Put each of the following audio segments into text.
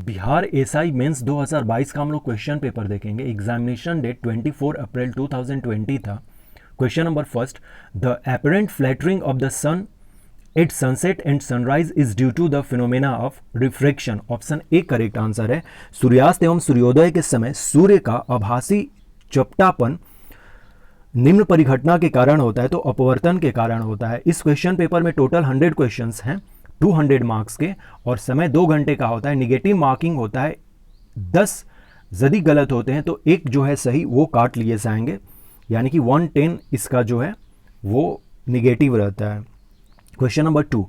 Bihar SI mains 2022 का हम लोग क्वेश्चन पेपर देखेंगे। एग्जामिनेशन डेट 24 अप्रैल 2020 था। Question number first, the apparent flattering of the sun at sunset and sunrise is due to the phenomena of refraction. Option A correct answer है। सूर्यास्त एवं सूर्योदय के समय सूर्य का आभासी चपटापन निम्न परिघटना के कारण होता है, तो अपवर्तन के कारण होता है। इस क्वेश्चन पेपर में टोटल 100 क्वेश्चंस हैं 200 मार्क्स के, और समय 2 घंटे का होता है। निगेटिव मार्किंग होता है 10, यदि गलत होते हैं तो एक जो है सही वो काट लिए जाएंगे, यानी कि 110 इसका जो है वो निगेटिव रहता है। Question number 2,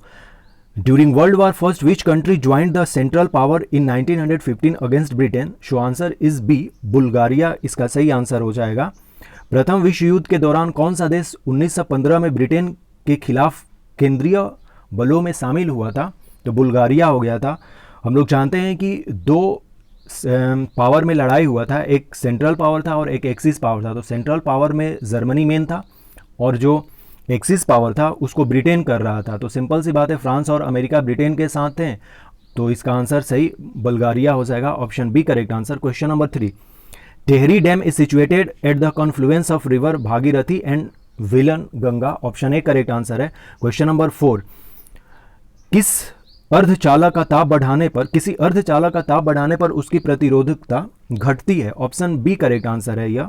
during world war first which country joint the central power in 1915 against Britain? Show answer is B, Bulgaria इसका सही आंसर हो जाएगा। प्रथम विश्व युद्ध के दौरान कौन सा देश 1915 में ब्रिटेन के खिलाफ केंद्रीय बलों में शामिल हुआ था? तो बुल्गारिया हो गया था। हम लोग जानते हैं कि 2 पावर में लड़ाई हुआ था, एक सेंट्रल पावर था और एक एक्सिस पावर था। तो सेंट्रल पावर में जर्मनी मेन था और जो एक्सिस पावर था उसको ब्रिटेन कर रहा था। तो सिंपल सी बात है, फ्रांस और अमेरिका ब्रिटेन के साथ थे, तो इसका आंसर सही बुल्गारिया हो जाएगा। Option B correct answer. Question number 3, Tehri dam is situated at the confluence of river Bhagirathi and Bhilangana. Option A correct answer है। क्वेश्चन नंबर 4, किसी अर्धचालक का ताप बढ़ाने पर उसकी प्रतिरोधकता घटती है? ऑप्शन बी करेक्ट आंसर है। यह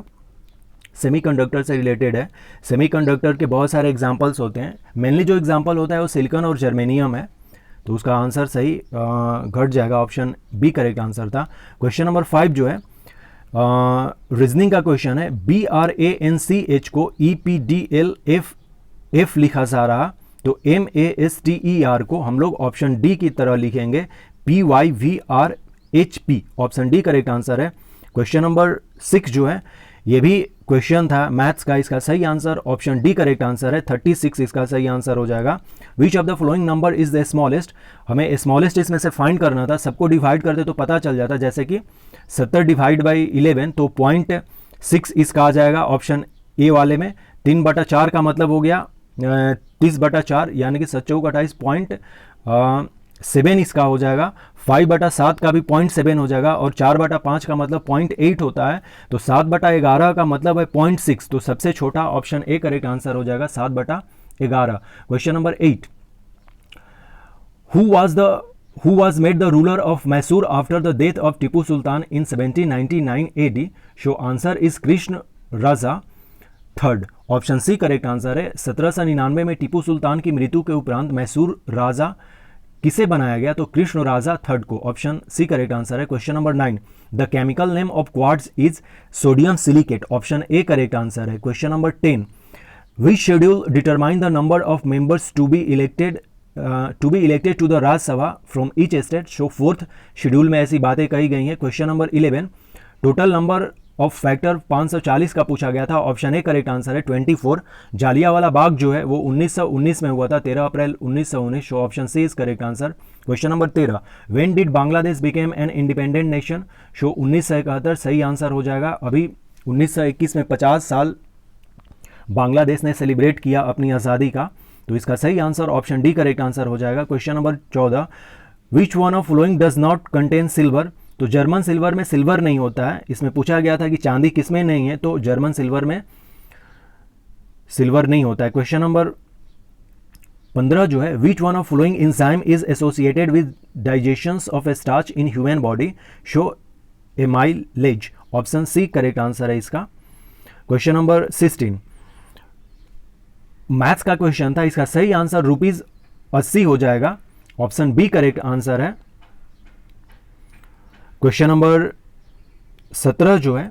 सेमीकंडक्टर से रिलेटेड है। सेमीकंडक्टर के बहुत सारे एग्जांपल्स होते हैं, मेनली जो एग्जांपल होता है वो सिलिकॉन और जर्मेनियम है, तो उसका आंसर सही घट जाएगा। ऑप्शन बी करेक्ट आंसर था। क्वेश्चन नंबर 5 जो है रीजनिंग का क्वेश्चन है। BRANCH को EPDLF लिखा जा रहा, तो MASTER को हम लोग ऑप्शन डी की तरह लिखेंगे, PYVRHP। Option D correct answer है। क्वेश्चन नंबर 6 जो है ये भी क्वेश्चन था मैथ्स का, इसका सही answer option D correct answer है। 36 इसका सही आंसर हो जाएगा। विच of the following number is the smallest? हमें स्मॉलेस्ट इसमें से फाइंड करना था, सबको डिवाइड करते तो पता चल जाता, जैसे कि 70 डिवाइड बाई 11 तो 0.6 इसका आ जाएगा ऑप्शन ए वाले में। 3/4 का मतलब हो गया 30/4, यानी कि 7×4 0.7 इसका हो जाएगा। 5/7 का भी 0.7 हो जाएगा, और 4/5 का मतलब 0.8 होता है, तो 7/11 का मतलब है 0.6, तो सबसे छोटा ऑप्शन ए करेक्ट आंसर हो जाएगा 7/11। Question number 8, who was made the ruler of Mysore after the death of Tipu Sultan in 1799 AD? Show answer is Krishna Raja third. Option C correct answer है। 1799 में टीपू सुल्तान की मृत्यु के उपरांत मैसूर राजा किसे बनाया गया? तो कृष्ण राजा थर्ड को। ऑप्शन सी करेक्ट आंसर है। Question number 9, the chemical name of quartz is sodium silicate. Option A correct answer है। Question number 10, which schedule determine the number of members to be elected to the Rajya Sabha from each state? So 4th schedule में ऐसी बातें कही गई हैं। Question number 11, total number of factor 540 का पूछा गया था। ऑप्शन ए करेक्ट आंसर है 24। जालियावाला बाग जो है वो 1919 में हुआ था, 13 अप्रैल 1919। Show option C is correct answer. Question number 13, when did Bangladesh became an independent nation? Show 1971 सही आंसर हो जाएगा। अभी 1921 में 50 साल बांग्लादेश ने सेलिब्रेट किया अपनी आज़ादी का, तो इसका सही answer option D correct answer हो जाएगा। Question number 14, which one of following does not contain silver? तो जर्मन सिल्वर में सिल्वर नहीं होता है। इसमें पूछा गया था कि चांदी किसमें नहीं है, तो जर्मन सिल्वर में सिल्वर नहीं होता है। क्वेश्चन नंबर 15 जो है, which one of following enzyme is associated with digestion of a starch in human body? Show amylase. Option C correct answer है इसका। क्वेश्चन नंबर 16, मैथ्स का क्वेश्चन था, इसका सही आंसर ₹80 हो जाएगा। ऑप्शन बी करेक्ट आंसर है। क्वेश्चन नंबर 17 जो है,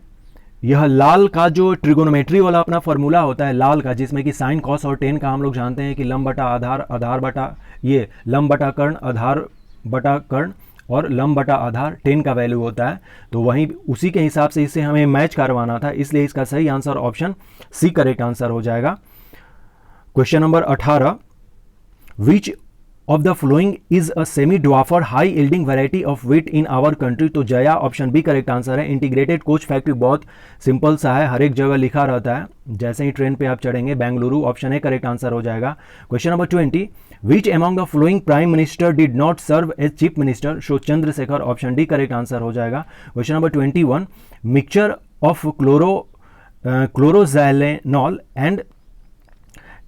यह लाल का जो ट्रिगोनोमेट्री वाला अपना फॉर्मूला होता है लाल का, जिसमें कि साइन कॉस और टेन का हम लोग जानते हैं कि लंब बटा आधार, आधार बटा ये लंब बटा कर्ण, आधार बटा कर्ण और लंब बटा आधार 10 का वैल्यू होता है, तो वहीं उसी के हिसाब से इसे हमें मैच करवाना था, इसलिए इसका सही answer option C correct answer हो जाएगा। Question number 18, which of the following is a semi ड्वाफर high yielding variety of wheat in our country? तो जया ऑप्शन बी करेक्ट आंसर है। इंटीग्रेटेड कोच फैक्ट्री बहुत सिंपल सा है, हर एक जगह लिखा रहता है, जैसे ही ट्रेन पे आप चढ़ेंगे। Bengaluru option A correct answer हो जाएगा। Question number 20, which among the following prime minister did not serve as chief minister, so Chandrashekhar, option D correct answer हो जाएगा। Question number 21, mixture of chloroxylenol and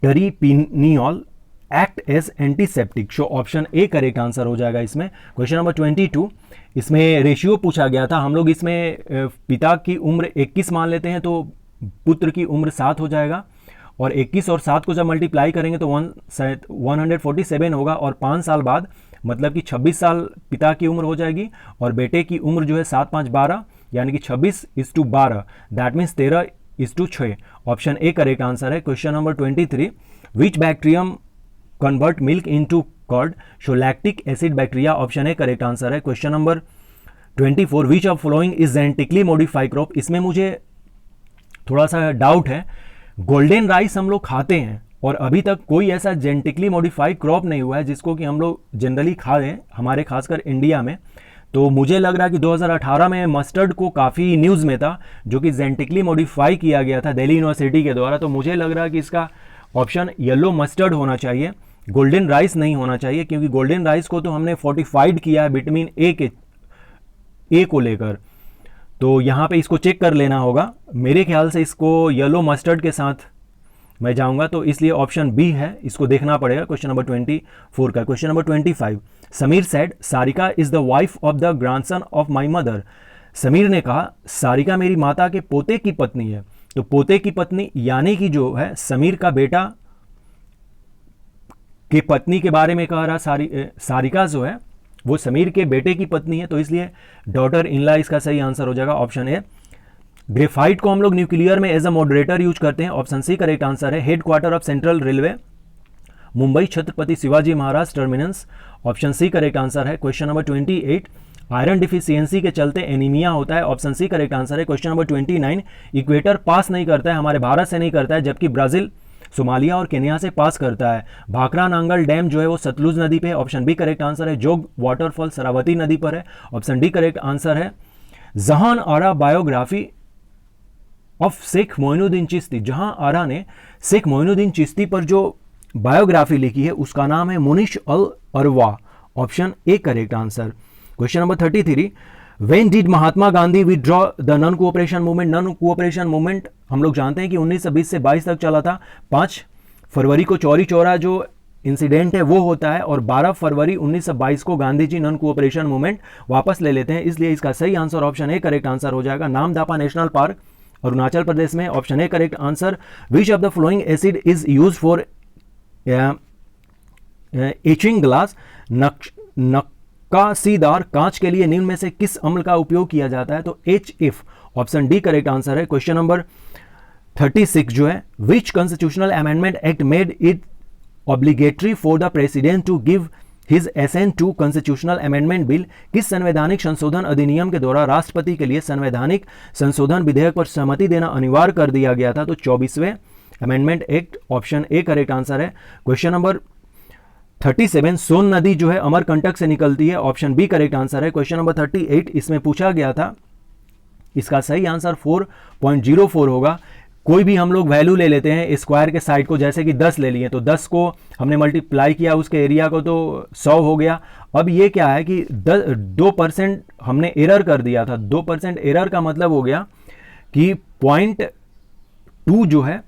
terpineol act as antiseptic, so option A correct answer हो जाएगा इसमें। Question number 22, इसमें ratio पूछा गया था, हम लोग इसमें पिता की उम्र 21 मान लेते हैं तो पुत्र की उम्र 7 हो जाएगा, और 21 और 7 को जब मल्टीप्लाई करेंगे तो 147 होगा, और 5 साल बाद मतलब कि 26 साल पिता की उम्र हो जाएगी, और बेटे की उम्र जो है 7 5 12, यानी कि 26:12, that means 13:6, option A correct answer है। Question number 23, which bacterium convert milk into curd, so lactic acid bacteria, option A correct answer है। Question number 24, which of following is genetically modified crop, इसमें मुझे थोड़ा सा doubt है, golden rice हम लोग खाते हैं और अभी तक कोई ऐसा जेनेटिकली मॉडिफाइड क्रॉप नहीं हुआ है जिसको कि हम लोग जनरली खा रहे हैं हमारे खासकर इंडिया में। तो मुझे लग रहा है कि 2018 में मस्टर्ड को काफ़ी न्यूज़ में था जो कि जेनेटिकली मॉडिफाई किया गया था दिल्ली यूनिवर्सिटी के द्वारा, तो मुझे लग रहा है कि इसका ऑप्शन येलो मस्टर्ड होना चाहिए, गोल्डन राइस नहीं होना चाहिए, क्योंकि गोल्डन राइस को तो हमने फोर्टिफाइड किया है विटामिन ए को लेकर, तो यहाँ पे इसको चेक कर लेना होगा। मेरे ख्याल से इसको येलो मस्टर्ड के साथ मैं जाऊंगा, तो इसलिए ऑप्शन बी है, इसको देखना पड़ेगा। क्वेश्चन नंबर 24 का। Question number 25, Sameer said Sarika is the wife of the grandson of my mother, Sameer ने कहा सारिका मेरी माता के पोते की पत्नी है, तो पोते की पत्नी यानी कि जो है समीर का बेटा की पत्नी के बारे में कह रहा, सारिका जो है वो समीर के बेटे की पत्नी है, तो इसलिए डॉटर इनला इसका सही आंसर हो जाएगा, ऑप्शन ए। ग्रेफाइट को हम लोग न्यूक्लियर में एज अ मॉडरेटर यूज करते हैं, ऑप्शन सी करेक्ट आंसर है। Head quarter of central railway Mumbai Chhatrapati Shivaji Maharaj terminus, option C correct answer है। क्वेश्चन नंबर 28, आयरन डिफिशियंसी के चलते एनीमिया होता है, ऑप्शन सी करेक्ट आंसर है। क्वेश्चन नंबर 29, इक्वेटर पास नहीं करता है, हमारे भारत से नहीं करता है, जबकि ब्राजील, सोमालिया और केन्या से पास करता है। भाखरा नांगल डैम जो है वो सतलुज नदी पे है, ऑप्शन बी करेक्ट आंसर है। जोग वाटरफॉल शरावती नदी पर है, ऑप्शन डी करेक्ट आंसर है। जहान आरा बायोग्राफी ऑफ शेख मोइनुद्दीन चिश्ती, जहां आरा ने शेख मोइनुद्दीन चिश्ती पर जो बायोग्राफी लिखी है उसका नाम है Munis al Arwah, option A correct answer. Question number 33, when did Mahatma Gandhi withdraw the non cooperation movement, non cooperation movement हम लोग जानते हैं कि 1920 से 22 तक चला था। 5 फरवरी को चौरी चौरा जो इंसिडेंट है वो होता है, और 12 फरवरी 1922 को Gandhi ji non cooperation movement वापस ले लेते हैं, इसलिए इसका सही answer option A correct answer हो जाएगा। नामदापा नेशनल पार्क अरुणाचल प्रदेश में, option A correct answer. Which of the following acid is use for etching glass, नक्काशीदार कांच के लिए निम्न में से किस अम्ल का उपयोग किया जाता है, तो HF, option D correct answer है। क्वेश्चन नंबर 36 जो है, which constitutional amendment act made it obligatory for the president to give his assent to constitutional amendment bill, किस संवैधानिक संशोधन अधिनियम के द्वारा राष्ट्रपति के लिए संवैधानिक संशोधन विधेयक पर सहमति देना अनिवार्य कर दिया गया था, तो 24वें amendment act, option A correct answer है। क्वेश्चन नंबर 37, सोन नदी जो है अमरकंटक से निकलती है, ऑप्शन बी करेक्ट आंसर है। क्वेश्चन नंबर 38, इसमें पूछा गया था, इसका सही आंसर 4.04 होगा। कोई भी हम लोग वैल्यू ले लेते हैं स्क्वायर के साइड को, जैसे कि 10 ले लिए, तो 10 को हमने मल्टीप्लाई किया उसके एरिया को तो 100 हो गया। अब ये क्या है कि 2% हमने एरर कर दिया था, 2% एरर का मतलब हो गया कि 0.2 जो है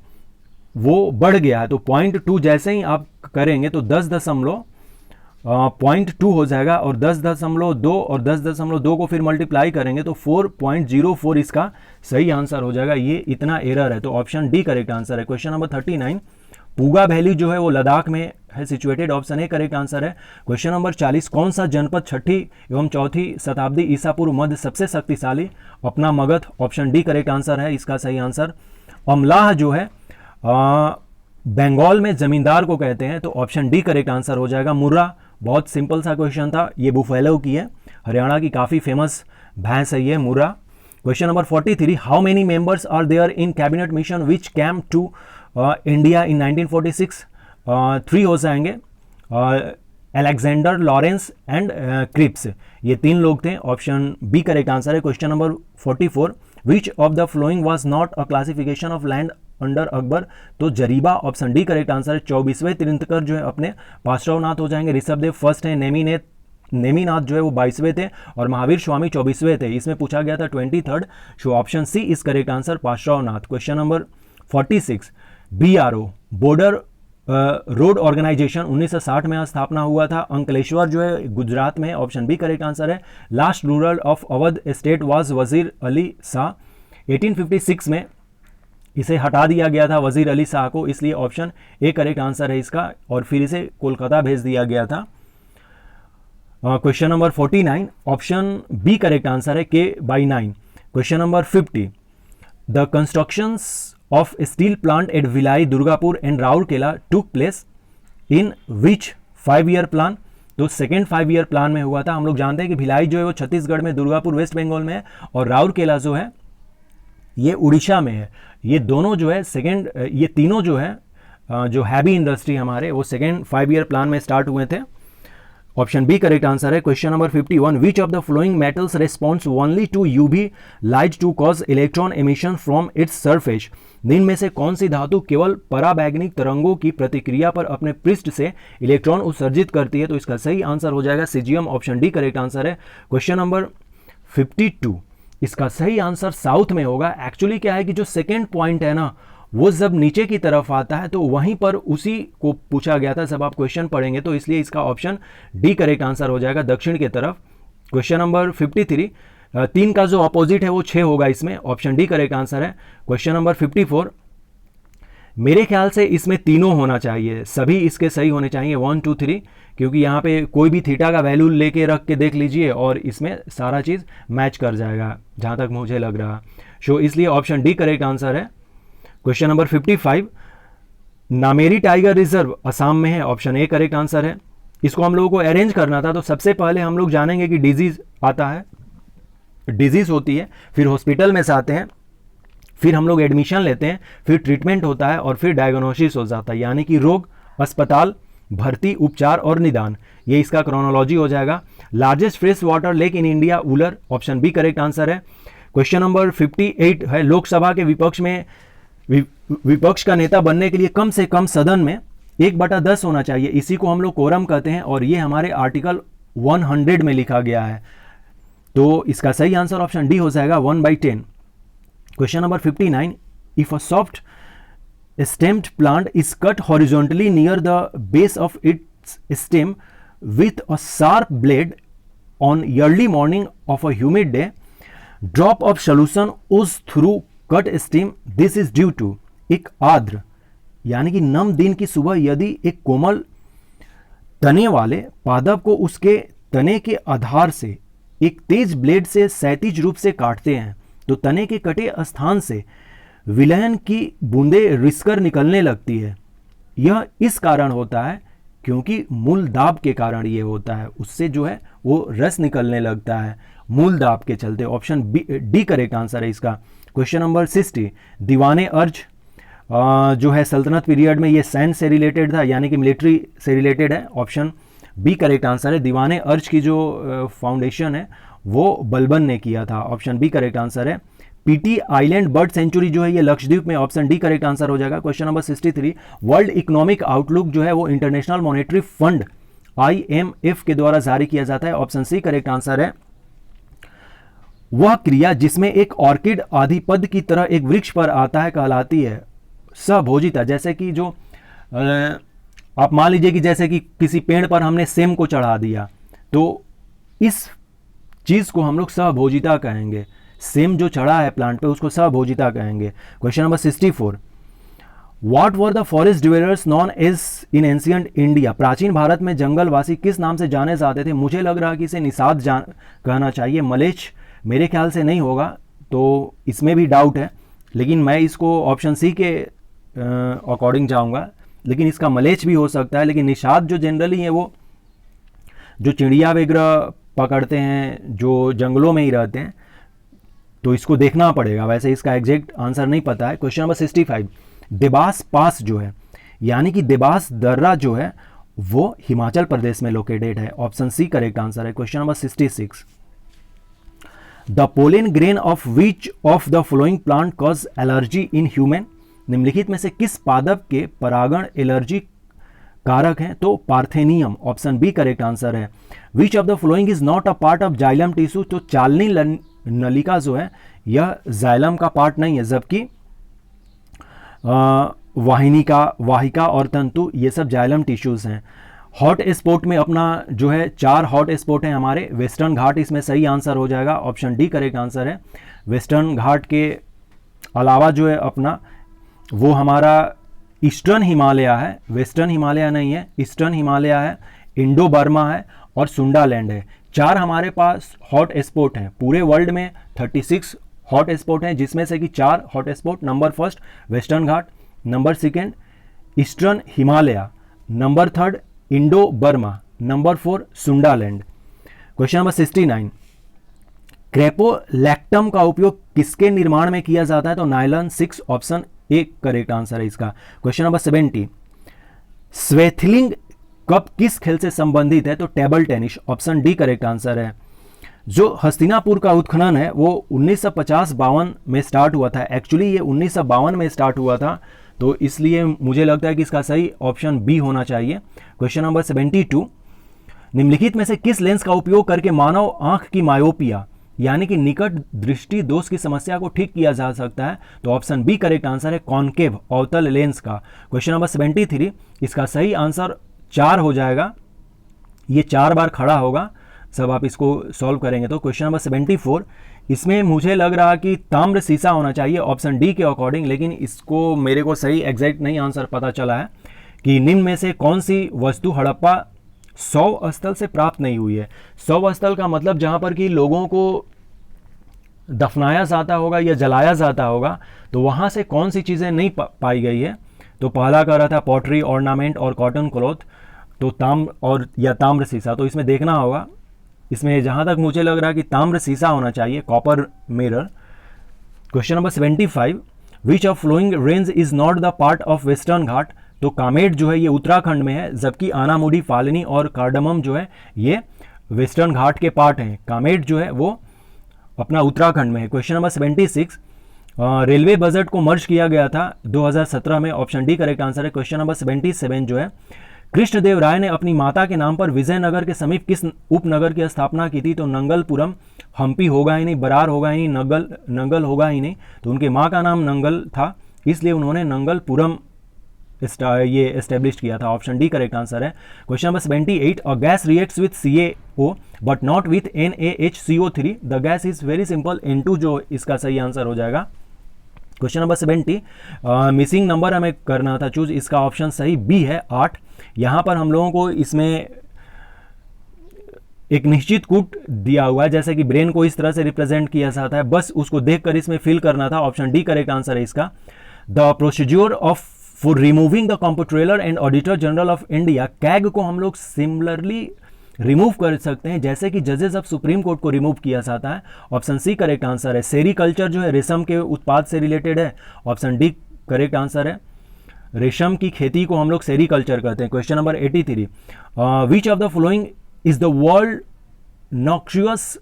वो बढ़ गया है, तो 0.2 जैसे ही आप करेंगे तो 10.2 हो जाएगा, और 10.2 और 10.2 को फिर मल्टीप्लाई करेंगे तो 4.04 इसका सही आंसर हो जाएगा। ये इतना एरर है, तो ऑप्शन डी करेक्ट आंसर है। क्वेश्चन नंबर 39, पूगा वैली जो है वो लद्दाख में है situated, option A correct answer है। क्वेश्चन नंबर 40, कौन सा जनपद 6ठी एवं 4ठी शताब्दी ईसा पूर्व मध्य सबसे शक्तिशाली, अपना Magadh, option D correct answer है इसका सही आंसर। अमलाह जो है बंगाल में जमींदार को कहते हैं, तो ऑप्शन डी करेक्ट आंसर हो जाएगा। मुर्रा, बहुत सिंपल सा क्वेश्चन था, ये बुफेलो की है, हरियाणा की काफ़ी फेमस भैंस है ये Murrah. Question number 43, how many members are there in cabinet mission which came to India in 1946, 3 हो जाएंगे, अलेक्जेंडर, लॉरेंस एंड क्रिप्स, ये 3 लोग थे, ऑप्शन बी करेक्ट आंसर है। Question number 44, which of the flowing was not a classification of land under Akbar, तो जरीबा option D correct answer है। 24वें तीर्थंकर जो है अपने पार्श्वनाथ हो जाएंगे। ऋषभदेव फर्स्ट है, नेमिनाथ जो है वो 22वें थे और महावीर स्वामी 24वें थे। इसमें पूछा गया था 23rd, so option C is correct answer, Parshvanath. Question number 46, BRO border road organisation 1960 में स्थापना हुआ था। अंकलेश्वर जो है गुजरात में, ऑप्शन बी करेक्ट आंसर है। Last rural of Awadh state was वजीर अली शाह। 1856 में इसे हटा दिया गया था वजीर अली शाह को, इसलिए ऑप्शन ए करेक्ट आंसर है इसका, और फिर इसे कोलकाता भेज दिया गया था। Question number 49, option B correct answer है, K/9। Question number 50, the constructions of steel plant at Vilai, Durgapur and Raurkela took place in which 5-year plan? तो सेकेंड 5-year प्लान में हुआ था। हम लोग जानते हैं कि भिलाई जो है वो छत्तीसगढ़ में, दुर्गापुर वेस्ट बंगाल में है, और राउरकेला जो है ये उड़ीसा में है। ये दोनों जो है ये तीनों जो है जो हैवी इंडस्ट्री हमारे, वो सेकेंड 5-year प्लान में स्टार्ट हुए थे। ऑप्शन बी करेक्ट आंसर है। Question number 51, which of the following metals response only to UV light to cause electron emission from its surface? दिन में से कौन सी धातु केवल पराबैंगनी तरंगों की प्रतिक्रिया पर अपने पृष्ठ से इलेक्ट्रॉन उत्सर्जित करती है? तो इसका सही आंसर हो जाएगा caesium, option D correct answer है। क्वेश्चन नंबर 52, इसका सही आंसर साउथ में होगा। एक्चुअली क्या है कि जो सेकेंड पॉइंट है ना, वो जब नीचे की तरफ आता है तो वहीं पर उसी को पूछा गया था, सब आप क्वेश्चन पढ़ेंगे, तो इसलिए इसका ऑप्शन डी करेक्ट आंसर हो जाएगा, दक्षिण की तरफ। क्वेश्चन नंबर 53, 3 का जो अपोजिट है वो 6 होगा इसमें, ऑप्शन डी करेक्ट आंसर है। क्वेश्चन नंबर 54, मेरे ख्याल से इसमें तीनों होना चाहिए, सभी इसके सही होने चाहिए, 1 2 3, क्योंकि यहाँ पे कोई भी थीटा का वैल्यू लेके रख के देख लीजिए और इसमें सारा चीज़ मैच कर जाएगा, जहाँ तक मुझे लग रहा। सो इसलिए ऑप्शन डी करेक्ट आंसर है। Question number 55, Nameri tiger reserve Assam में है, ऑप्शन ए करेक्ट आंसर है। इसको हम लोगों को अरेंज करना था, तो सबसे पहले हम लोग जानेंगे कि डिजीज आता है, डिजीज होती है, फिर हॉस्पिटल में से आते हैं, फिर हम लोग एडमिशन लेते हैं, फिर ट्रीटमेंट होता है और फिर डायग्नोसिस हो जाता है, यानी कि रोग, अस्पताल, भर्ती, उपचार और निदान, ये इसका क्रोनोलॉजी हो जाएगा। Largest fresh water lake in India, Wular, option B correct answer है। क्वेश्चन नंबर 58 है, लोकसभा के विपक्ष का नेता बनने के लिए कम से कम सदन में 1/10 होना चाहिए, इसी को हम लोग कोरम कहते हैं, और ये हमारे आर्टिकल 100 में लिखा गया है, तो इसका सही आंसर ऑप्शन डी हो जाएगा, 1/10। Question number 59, if a soft stemmed plant is cut horizontally near the base of its stem with a sharp blade on early morning of a humid day, drop of solution oozes through cut stem, this is due to. एक आर्द्र यानी कि नम दिन की सुबह यदि एक कोमल तने वाले पादप को उसके तने के आधार से एक तेज ब्लेड से क्षैतिज रूप से काटते हैं, तो तने के कटे स्थान से विलयन की बूंदें रिसकर निकलने लगती है। यह इस कारण होता है क्योंकि मूल दाब के कारण ये होता है, उससे जो है वो रस निकलने लगता है मूल दाब के चलते, ऑप्शन डी करेक्ट आंसर है इसका। क्वेश्चन नंबर 60, दीवाने अर्ज जो है सल्तनत पीरियड में ये सैन्य से रिलेटेड था, यानी कि मिलिट्री से रिलेटेड है, ऑप्शन बी करेक्ट आंसर है। दीवाने अर्ज की जो फाउंडेशन है वो बलबन ने किया था, ऑप्शन बी करेक्ट आंसर है। पीटी आइलैंड बर्ड सेंचुरी जो है ये लक्षद्वीप में, ऑप्शन डी करेक्ट आंसर हो जाएगा। Question number 63, world economic outlook जो है वो इंटरनेशनल मॉनेटरी फंड IMF के द्वारा जारी किया जाता है, ऑप्शन सी करेक्ट आंसर है। वह क्रिया जिसमें एक ऑर्किड आधिपद की तरह एक वृक्ष पर आता है कहलाती है सहभोजिता। जैसे कि जो आप मान लीजिए कि जैसे कि किसी पेड़ पर हमने सेम को चढ़ा दिया, तो इस चीज को हम लोग सहभोजिता कहेंगे, सेम जो चढ़ा है प्लांट पे उसको सहभोजिता कहेंगे। Question number 64, what were the forest dwellers known as in ancient India, प्राचीन भारत में जंगलवासी किस नाम से जाने जाते थे? मुझे लग रहा है कि इसे निषाद कहना चाहिए, मलेच्छ मेरे ख्याल से नहीं होगा, तो इसमें भी डाउट है, लेकिन मैं इसको ऑप्शन सी के अकॉर्डिंग जाऊंगा, लेकिन इसका मलेच्छ भी हो सकता है। लेकिन निषाद जो जनरली है वो जो चिड़िया वगैरह पकड़ते हैं, जो जंगलों में ही रहते हैं, तो इसको देखना पड़ेगा, वैसे इसका एग्जैक्ट आंसर नहीं पता है। क्वेश्चन नंबर 65, देबास पास जो है यानी कि देबास दर्रा जो है वो हिमाचल प्रदेश में लोकेटेड है, ऑप्शन सी करेक्ट आंसर है। Question number 66, the pollen grain of which of the following plant cause allergy in human, निम्नलिखित में से किस पादप के परागण एलर्जी कारक हैं? तो parthenium, option B correct answer है। Which of the following is not a part of xylem tissue? तो चालनी नलिका जो है यह जाइलम का पार्ट नहीं है, जबकि वाहिका और तंतु ये सब जाइलम टिश्यूज हैं। हॉट स्पॉट में अपना जो है 4 हॉट स्पॉट हैं हमारे, वेस्टर्न घाट इसमें सही आंसर हो जाएगा, ऑप्शन डी करेक्ट आंसर है। वेस्टर्न घाट के अलावा जो है अपना वो हमारा ईस्टर्न हिमालय है, वेस्टर्न हिमालय नहीं है, ईस्टर्न हिमालय है, इंडो बर्मा है और सुंडालैंड है। 4 हमारे पास हॉट स्पॉट हैं। पूरे वर्ल्ड में 36 हॉट स्पॉट हैं, जिसमें से कि 4 hot spot, number first western ghat, number second eastern Himalaya, number third indo Burma, number 4 Sundaland. Question number 69, caprolactam का उपयोग किसके निर्माण में किया जाता है? तो nylon 6, option A correct answer है इसका। क्वेश्चन नंबर 70, स्वेथलिंग कप किस खेल से संबंधित है? तो table tennis, option D correct answer है। जो हस्तिनापुर का उत्खनन है वो 1950-52 में स्टार्ट हुआ था। एक्चुअली ये 1952 में स्टार्ट हुआ था, तो इसलिए मुझे लगता है कि इसका सही ऑप्शन बी होना चाहिए। क्वेश्चन नंबर 72, निम्नलिखित में से किस लेंस का उपयोग करके मानव आंख की मायोपिया यानी कि निकट दृष्टि दोष की समस्या को ठीक किया जा सकता है? तो ऑप्शन बी करेक्ट आंसर है, कॉनकेव अवतल लेंस का। क्वेश्चन नंबर 73, इसका सही आंसर 4 हो जाएगा, ये 4 बार खड़ा होगा, सब आप इसको सॉल्व करेंगे तो। क्वेश्चन नंबर 74, इसमें मुझे लग रहा कि ताम्र शीशा होना चाहिए ऑप्शन डी के अकॉर्डिंग, लेकिन इसको मेरे को सही एग्जैक्ट नहीं आंसर पता चला है कि निम्न में से कौन सी वस्तु हड़प्पा शव स्थल से प्राप्त नहीं हुई है। शव स्थल का मतलब जहाँ पर कि लोगों को दफनाया जाता होगा या जलाया जाता होगा, तो वहाँ से कौन सी चीज़ें नहीं पाई गई है? तो पहला कह रहा था पॉटरी, ऑर्नामेंट और कॉटन क्लॉथ, तो ताम्र और या ताम्र शीशा, तो इसमें देखना होगा। इसमें जहाँ तक मुझे लग रहा है कि ताम्र शीशा होना चाहिए, copper mirror. Question number 75, which of following range is not the part of western ghat? तो कामेट जो है ये उत्तराखंड में है, जबकि आनामुडी, फालनी और कार्डमम जो है ये वेस्टर्न घाट के पार्ट हैं। कामेट जो है वो अपना उत्तराखंड में है। क्वेश्चन नंबर 76, रेलवे बजट को मर्ज किया गया था 2017 में, ऑप्शन डी करेक्ट आंसर है। क्वेश्चन नंबर 77 जो है, कृष्णदेव राय ने अपनी माता के नाम पर विजयनगर के समीप किस उपनगर की स्थापना की थी? तो नंगलपुरम। हम्पी होगा ही नहीं, बरार होगा ही नहीं, नंगल होगा ही नहीं, तो उनके माँ का नाम नंगल था, इसलिए उन्होंने नंगलपुरम ये एस्टेब्लिश किया था, ऑप्शन डी करेक्ट आंसर है। Question number 78, a gas reacts with CaO but not with NaHCO3, the gas is very simple, N2 जो इसका सही आंसर हो जाएगा। क्वेश्चन नंबर 70, मिसिंग नंबर हमें करना था चूज, इसका ऑप्शन सही बी है 8। यहाँ पर हम लोगों को इसमें एक निश्चित कूट दिया हुआ है, जैसे कि ब्रेन को इस तरह से रिप्रेजेंट किया जाता है, बस उसको देखकर इसमें फिल करना था, ऑप्शन डी करेक्ट आंसर है इसका। The procedure of for removing the comptroller and auditor general of India, CAG को हम लोग सिमिलरली रिमूव कर सकते हैं जैसे कि जजेस ऑफ सुप्रीम कोर्ट को रिमूव किया जाता है, ऑप्शन सी करेक्ट आंसर है। सेरीकल्चर जो है रेशम के उत्पाद से रिलेटेड है, ऑप्शन डी करेक्ट आंसर है। रेशम की खेती को हम लोग सेरीकल्चर कहते हैं। Question number 83, which of the following is the world noxious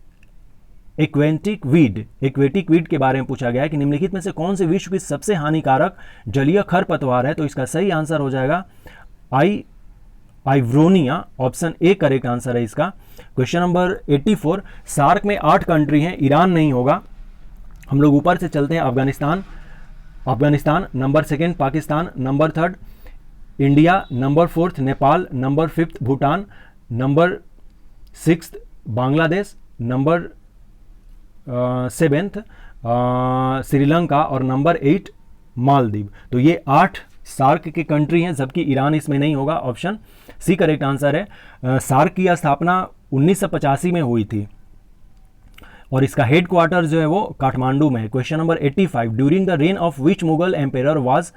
aquatic weed के बारे में पूछा गया है कि निम्नलिखित में से कौन से विश्व की सबसे हानिकारक जलीय खरपतवार है? तो इसका सही आंसर हो जाएगा आइव्रोनिया, ऑप्शन ए करेक्ट आंसर है इसका। क्वेश्चन नंबर 84, सार्क में 8 कंट्री हैं, ईरान नहीं होगा। हम लोग ऊपर से चलते हैं, Afghanistan, number 2 Pakistan, number 3 India, number 4 Nepal, number 5 Bhutan, number 6 Bangladesh, number 7 Sri Lanka और नंबर 8 मालदीव। तो ये 8 सार्क की कंट्री हैं, जबकि ईरान इसमें नहीं होगा, ऑप्शन सी करेक्ट आंसर है। सार्क की स्थापना 1985 में हुई थी और इसका हेड क्वार्टर जो है वो काठमांडू में है। Question number 85, during the reign of which Mughal emperor was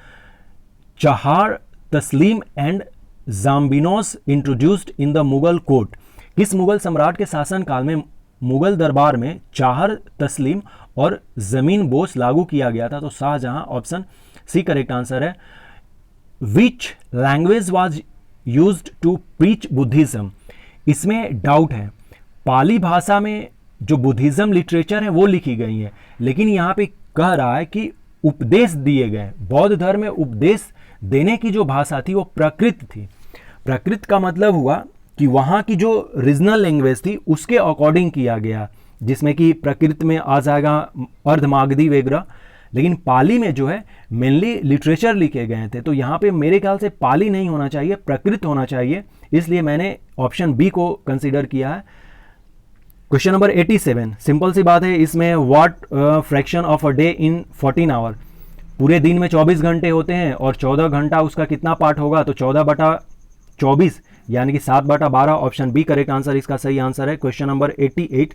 Chahar Taslim and zaminbos introduced in the Mughal court? किस मुगल सम्राट के शासनकाल में मुगल दरबार में चाहर तस्लीम और जमीन बोझ लागू किया गया था? तो Shahjahan, option C correct answer है। Which language was used to preach Buddhism? इसमें डाउट है, पाली भाषा में जो बुद्धिज्म लिटरेचर है वो लिखी गई है, लेकिन यहाँ पे कह रहा है कि उपदेश दिए गए। बौद्ध धर्म में उपदेश देने की जो भाषा थी वो प्राकृत थी। प्राकृत का मतलब हुआ कि वहाँ की जो रीजनल लैंग्वेज थी उसके अकॉर्डिंग किया गया, जिसमें कि प्राकृत में आ जाएगा अर्धमागधी वगैरह। लेकिन पाली में जो है मेनली लिटरेचर लिखे गए थे, तो यहाँ पे मेरे ख्याल से पाली नहीं होना चाहिए, प्राकृत होना चाहिए, इसलिए मैंने ऑप्शन बी को कंसीडर किया है। क्वेश्चन नंबर 87, सिंपल सी बात है इसमें, what fraction of a day in 14 hour. पूरे दिन में 24 घंटे होते हैं और 14 घंटा उसका कितना पार्ट होगा, तो 14/24 यानी कि 7/12। ऑप्शन बी करेक्ट आंसर इसका सही आंसर है। क्वेश्चन नंबर 88,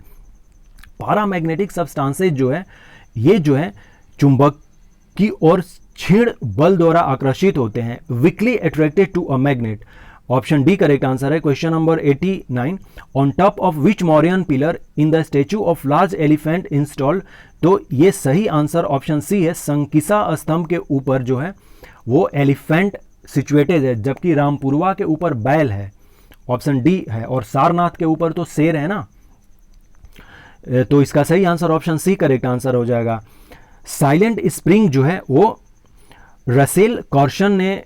पैरामैग्नेटिक सब्सटेंसेज जो है ये जो है चुंबक की ओर क्षीण बल द्वारा आकर्षित होते हैं, weakly attracted to a magnet. Option D correct answer है। Question number 89, on top of which Mauryan pillar in the statue of large elephant installed. तो ये सही आंसर ऑप्शन सी है, संकिसा स्तंभ के ऊपर जो है वो एलिफेंट सिचुएटेड है, जबकि रामपुरवा के ऊपर बैल है, ऑप्शन डी है। और सारनाथ के ऊपर तो शेर है ना, तो इसका सही answer option C correct answer हो जाएगा। साइलेंट स्प्रिंग जो है वो रसेल कॉर्शन ने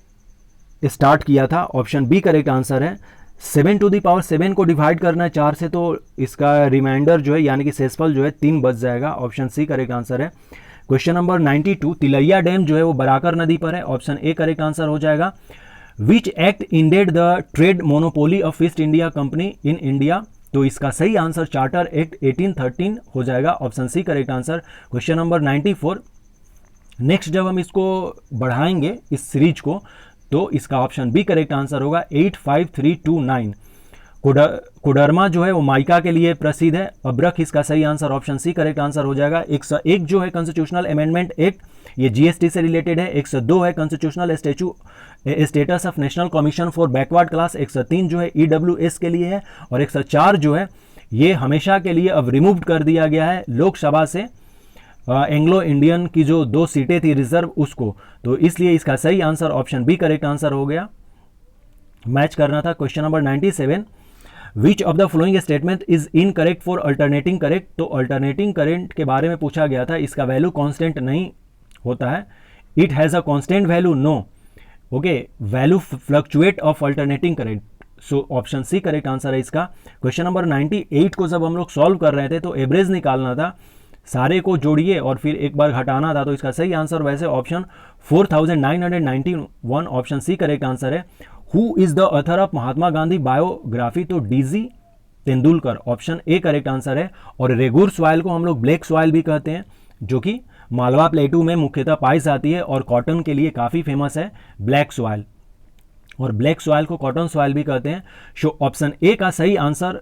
स्टार्ट किया था, ऑप्शन बी करेक्ट आंसर है। 7⁷ को डिवाइड करना है 4 से, तो इसका रिमाइंडर जो है यानी कि शेषफल जो है 3 बच जाएगा, ऑप्शन सी करेक्ट आंसर है। क्वेश्चन नंबर 92, तिलैया डैम जो है वो बराकर नदी पर है, ऑप्शन ए करेक्ट आंसर हो जाएगा। Which act ended the trade monopoly of East India company in India. तो इसका सही आंसर चार्टर एक्ट 1813 हो जाएगा, option C correct answer. Question number 94, next जब हम इसको बढ़ाएंगे इस सीरीज को, तो इसका ऑप्शन बी करेक्ट आंसर होगा 85329। कोडरमा जो है वो माइका के लिए प्रसिद्ध है, अब्रख इसका सही answer option C correct answer हो जाएगा। 101 जो है कॉन्स्टिट्यूशनल अमेंडमेंट एक्ट, ये जीएसटी से रिलेटेड है। 102 है constitutional status of national commission for backward class. 103 जो है ईडब्ल्यूएस के लिए है, और 104 जो है ये हमेशा के लिए अब रिमूव कर दिया गया है लोकसभा से, एंग्लो इंडियन की जो 2 सीटें थी रिजर्व उसको, तो इसलिए इसका सही answer option B correct answer हो गया। मैच करना था। Question number 97, which of the following statement is incorrect for alternating current. तो अल्टरनेटिंग करंट के बारे में पूछा गया था, इसका वैल्यू कांस्टेंट नहीं होता है। It has a constant value, no, okay, value fluctuate of alternating current, so option C correct answer है इसका। क्वेश्चन नंबर 98 को जब हम लोग सॉल्व कर रहे थे तो एवरेज निकालना था, सारे को जोड़िए और फिर एक बार घटाना था, तो इसका सही आंसर वैसे option 4991 option C correct answer है। Who is the author of Mahatma Gandhi biography. तो D G Tendulkar, option A correct answer है। और रेगुर सॉइल को हम लोग ब्लैक सॉइल भी कहते हैं, जो कि मालवा प्लेटू में मुख्यतः पाई जाती है और कॉटन के लिए काफ़ी फेमस है ब्लैक सॉइल, और ब्लैक सॉइल को कॉटन सॉइल भी कहते हैं। सो ऑप्शन ए का सही आंसर,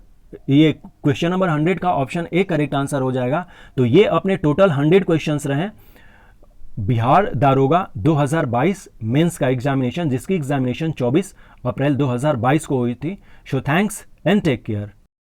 ये क्वेश्चन नंबर 100 का ऑप्शन ए करेक्ट आंसर हो जाएगा। तो ये अपने टोटल 100 क्वेश्चंस रहे बिहार दारोगा 2022 मेंस का एग्जामिनेशन, जिसकी एग्जामिनेशन 24 अप्रैल 2022 को हुई थी। So thanks and take care.